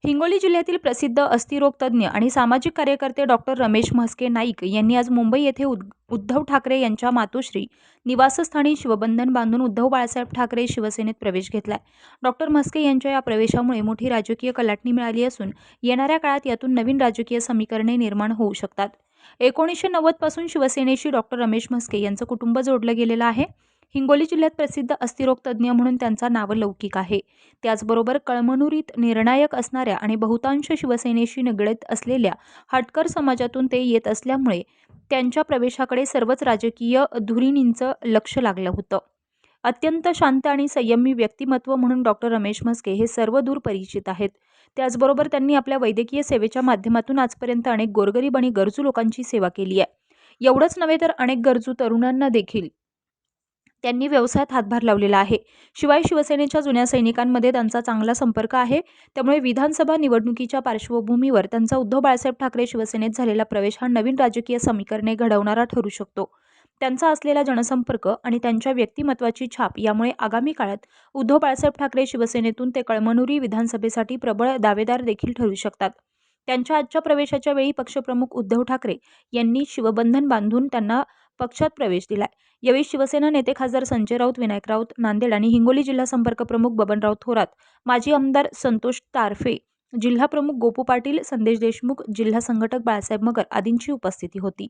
हिंगोली जिल्ह्यातील प्रसिद्ध अस्थिरोग तज्ज्ञ आणि सामाजिक कार्यकर्ते डॉक्टर रमेश म्हस्के नाईक यांनी आज मुंबई येथे उद्धव ठाकरे यांच्या मातोश्री निवासस्थानी शिवबंधन बांधून उद्धव बाळासाहेब ठाकरे शिवसेनेत प्रवेश घेतलाय। डॉक्टर म्हस्के यांच्या या प्रवेशामुळे मोठी राजकीय कलाटणी मिळाली असून येणाऱ्या काळात यातून नवीन राजकीय समीकरणे निर्माण होऊ शकतात। 1990 पासून शिवसेनेशी डॉक्टर रमेश म्हस्के यांचं कुटुंब जोडलं गेलेलं आहे। हिंगोली जिल्ह्यात प्रसिद्ध अस्थिरोग तज्ज्ञ म्हणून त्यांचा नावलौकिक आहे। त्याचबरोबर कळमनुरीत निर्णायक असणाऱ्या आणि बहुतांश शिवसेनेशी निगडीत असलेल्या हटकर समाजातून ते येत असल्यामुळे त्यांच्या प्रवेशाकडे सर्वच राजकीय धुरीणींचं लक्ष लागलं होतं। अत्यंत शांत आणि संयमी व्यक्तिमत्व म्हणून डॉक्टर रमेश म्हस्के हे सर्वदूर परिचित आहेत। त्याचबरोबर त्यांनी आपल्या वैद्यकीय सेवेच्या माध्यमातून आजपर्यंत अनेक गोरगरीब आणि गरजू लोकांची सेवा केली आहे। एवढंच नव्हे तर अनेक गरजू तरुणांना देखील त्यांनी व्यवसायात हातभार लावलेला आहे। शिवाय शिवसेनेच्या जुन्या सैनिकांमध्ये त्यांचा चांगला संपर्क आहे। त्यामुळे विधानसभा निवडणुकीच्या पार्श्वभूमीवर त्यांचा उद्धव बाळासाहेब ठाकरे शिवसेनेत झालेला प्रवेश हा नवीन राजकीय समीकरणे घडवणारा ठरू शकतो। त्यांचा असलेला जनसंपर्क आणि त्यांच्या व्यक्तिमत्वाची छाप यामुळे आगामी काळात उद्धव बाळासाहेब ठाकरे शिवसेनेतून ते कळमनुरी विधानसभेसाठी प्रबळ दावेदार देखील ठरू शकतात। त्यांच्या आजच्या प्रवेशाच्या वेळी पक्षप्रमुख उद्धव ठाकरे यांनी शिवबंधन बांधून त्यांना पक्षात प्रवेश दिलाय। यावेळी शिवसेना नेते खासदार संजय राऊत, विनायक राऊत नांदेड आणि हिंगोली जिल्हा संपर्क प्रमुख बबनराव थोरात, माजी आमदार संतोष तारफे, जिल्हा प्रमुख गोपू पाटील, संदेश देशमुख, जिल्हा संघटक बाळासाहेब मगर आदींची उपस्थिती होती।